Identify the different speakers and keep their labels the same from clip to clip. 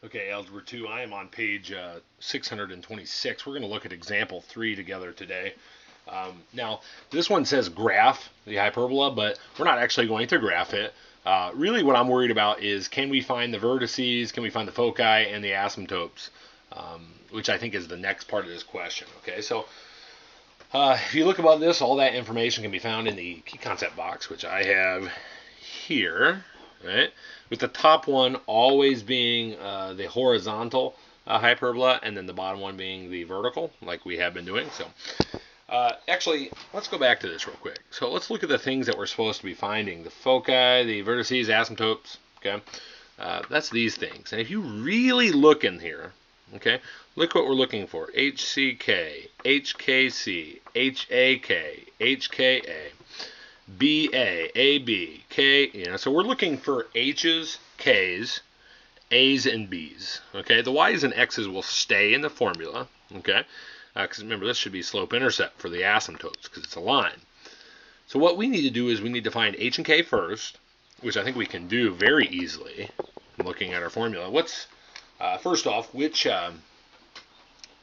Speaker 1: Okay, Algebra 2, I am on page 626. We're going to look at example 3 together today. Now, this one says graph the hyperbola, but we're not actually going to graph it. Really what I'm worried about is, can we find the vertices, can we find the foci, and the asymptotes, which I think is the next part of this question. Okay, so if you look above this, all that information can be found in the key concept box, which I have here, right? With the top one always being the horizontal hyperbola, and then the bottom one being the vertical, like we have been doing. So actually, let's go back to this real quick. So let's look at the things that we're supposed to be finding: the foci, the vertices, asymptotes. Okay, that's these things. And if you really look in here, okay, look what we're looking for: HCK, HKC, HAK, HKA. BA, AB, K, so we're looking for H's, K's, A's, and B's. Okay, the Y's and X's will stay in the formula. Okay, because remember, this should be slope-intercept for the asymptotes because it's a line. So what we need to do is we need to find H and K first, which I think we can do very easily looking at our formula. What's first off, which type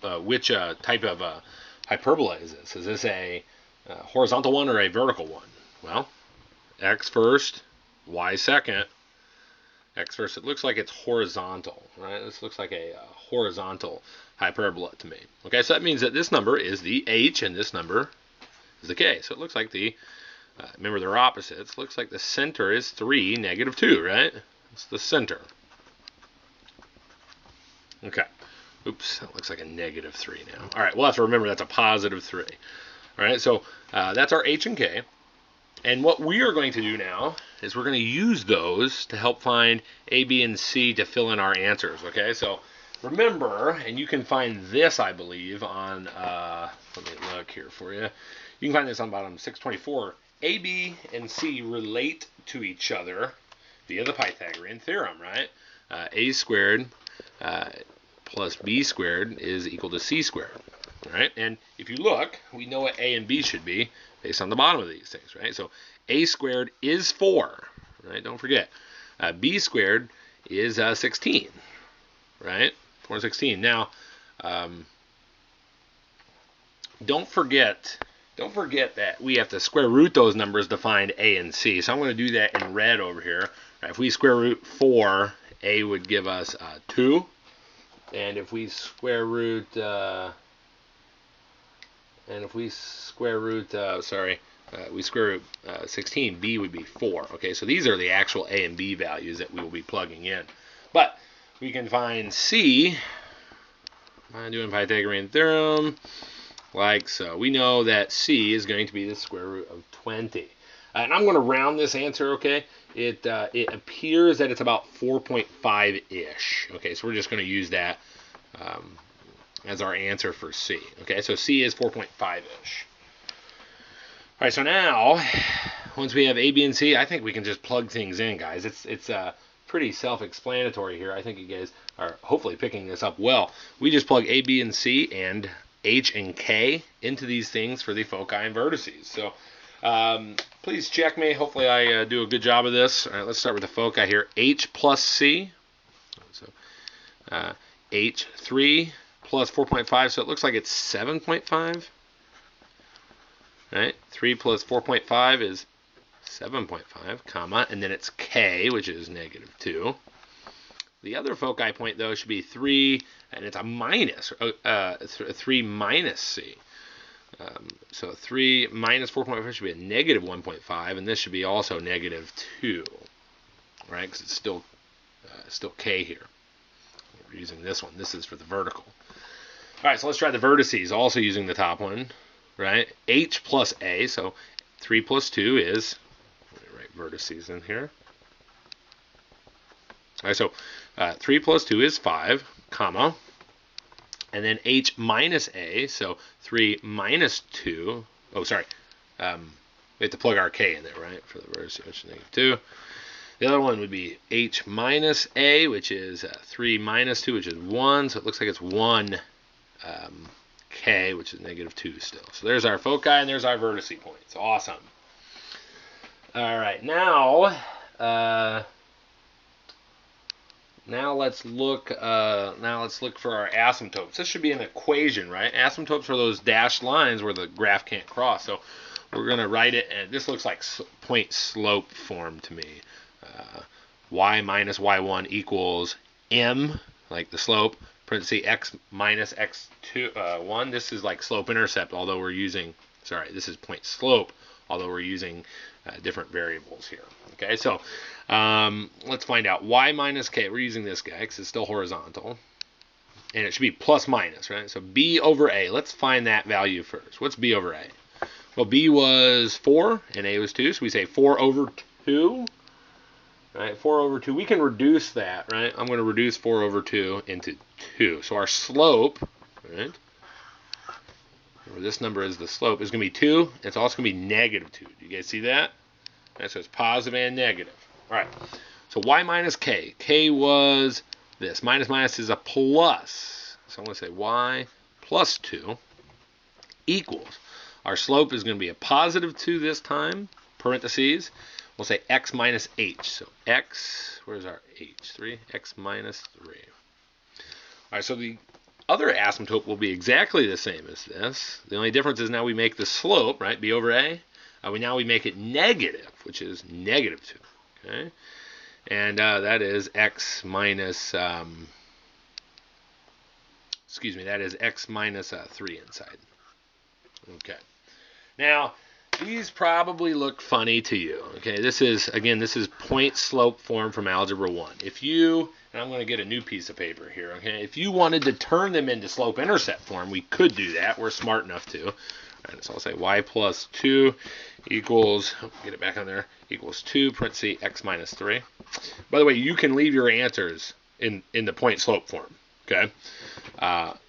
Speaker 1: of hyperbola is this? Is this a horizontal one or a vertical one? Well, X first, Y second. X first, it looks like it's horizontal, right? This looks like a horizontal hyperbola to me. Okay, so that means that this number is the H and this number is the K. So it looks like remember they're opposites, looks like the center is 3, -2, right? It's the center. Okay. Oops, that looks like a -3 now. All right, we'll have to remember that's a +3. All right, so that's our H and K. And what we are going to do now is we're going to use those to help find A, B, and C to fill in our answers. Okay, so remember, and you can find this, I believe, on, let me look here for you. You can find this on bottom 624. A, B, and C relate to each other via the Pythagorean theorem, right? A squared plus B squared is equal to C squared. Right? And if you look, we know what A and B should be based on the bottom of these things, right? So A squared is 4, right? Don't forget. B squared is 16, right? 4 and 16. Now, don't forget that we have to square root those numbers to find A and C. So I'm going to do that in red over here. Right? If we square root 4, A would give us 2. And if we square root... we square root 16, B would be 4. Okay, so these are the actual A and B values that we will be plugging in. But we can find C by doing Pythagorean theorem, like so. We know that C is going to be the square root of 20. And I'm going to round this answer, okay? It appears that it's about 4.5-ish. Okay, so we're just going to use that as our answer for C. Okay, so C is 4.5-ish. All right, so now, once we have A, B, and C, I think we can just plug things in, guys. It's pretty self-explanatory here. I think you guys are hopefully picking this up well. We just plug A, B, and C and H and K into these things for the foci and vertices. So please check me. Hopefully I do a good job of this. All right, let's start with the foci here. H plus C. So H3 plus 4.5, so it looks like it's 7.5. Right? 3 plus 4.5 is 7.5, comma, and then it's K, which is -2. The other foci point, though, should be 3, and it's a minus, 3 minus C. So 3 minus 4.5 should be a -1.5, and this should be also -2, right? Because it's still K here. We're using this one. This is for the vertical. All right, so let's try the vertices, also using the top one, right? H plus A, so 3 plus 2 is, let me write vertices in here. All right, so 3 plus 2 is 5, comma, and then H minus A, so 3 minus 2, we have to plug our K in there, right, for the vertices, which is -2. The other one would be H minus A, which is 3 minus 2, which is 1, so it looks like it's 1 K, which is -2 still. So there's our foci and there's our vertice points. Awesome. All right, now Now let's look for our asymptotes. This should be an equation, right? Asymptotes are those dashed lines where the graph can't cross. So we're going to write it, and this looks like point slope form to me. Y minus y1 equals m, like the slope, parenthesis x minus x2 1. This is like slope intercept, although we're using, this is point slope, although we're using different variables here. Okay, so let's find out y minus k. We're using this guy because it's still horizontal, and it should be plus minus, right? So b over a. Let's find that value first. What's b over a? Well, b was 4 and a was 2, so we say 4 over 2. Right, 4 over 2. We can reduce that, right? I'm going to reduce 4 over 2 into 2. So our slope, right, where this number is the slope, is going to be 2. It's also going to be negative 2. Do you guys see that? Right, so it's positive and negative. All right. So y minus k. K was this. Minus minus is a plus. So I'm going to say y plus 2 equals. Our slope is going to be a positive 2 this time, parentheses. We'll say x minus h. So x, where's our h? 3. X minus 3. All right, so the other asymptote will be exactly the same as this. The only difference is now we make the slope, right, b over a. Now we make it negative, which is negative 2. Okay? And that is x minus, that is x minus 3 inside. Okay. Now, these probably look funny to you. Okay, this is point slope form from Algebra 1. If you, and I'm going to get a new piece of paper here, okay, if you wanted to turn them into slope intercept form, we could do that. We're smart enough to. All right, so I'll say y plus 2 equals, get it back on there, equals 2, parenthesis, x minus 3. By the way, you can leave your answers in the point slope form. Okay.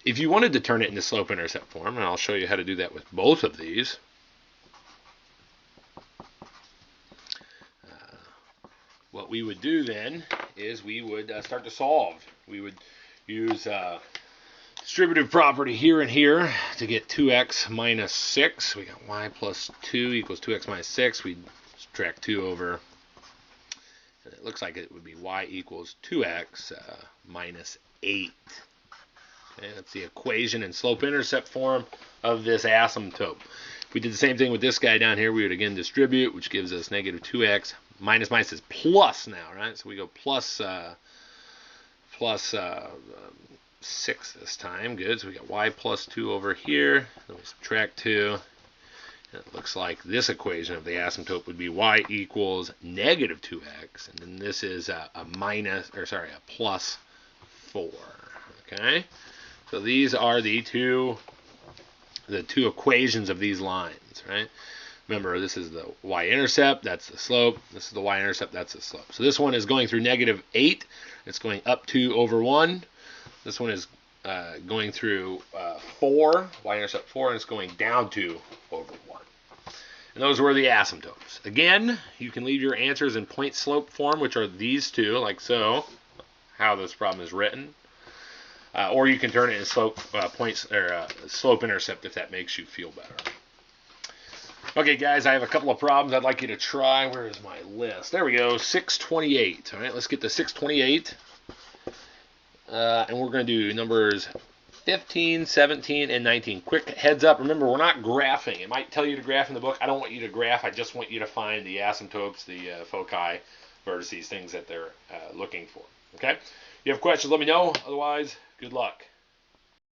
Speaker 1: If you wanted to turn it into slope intercept form, and I'll show you how to do that with both of these. What we would do then is we would start to solve. We would use distributive property here and here to get 2x minus 6. We got y plus 2 equals 2x minus 6. We subtract 2 over. And it looks like it would be y equals 2x minus 8. Okay, that's the equation in slope-intercept form of this asymptote. If we did the same thing with this guy down here, we would again distribute, which gives us negative 2x. Minus minus is plus now, right? So we go plus 6 this time. Good. So we got y plus 2 over here. Then we subtract 2. And it looks like this equation of the asymptote would be y equals negative 2x. And then this is a plus 4. Okay? So these are the two equations of these lines, right? Remember, this is the y-intercept, that's the slope. This is the y-intercept, that's the slope. So this one is going through negative 8. It's going up 2 over 1. This one is going through 4, y-intercept 4, and it's going down 2 over 1. And those were the asymptotes. Again, you can leave your answers in point slope form, which are these two, like so, how this problem is written. Or you can turn it into slope intercept if that makes you feel better. Okay, guys, I have a couple of problems I'd like you to try. Where is my list? There we go, 628. All right, let's get to 628. And we're going to do numbers 15, 17, and 19. Quick heads up. Remember, we're not graphing. It might tell you to graph in the book. I don't want you to graph. I just want you to find the asymptotes, the foci, vertices, things that they're looking for. Okay? If you have questions, let me know. Otherwise, good luck.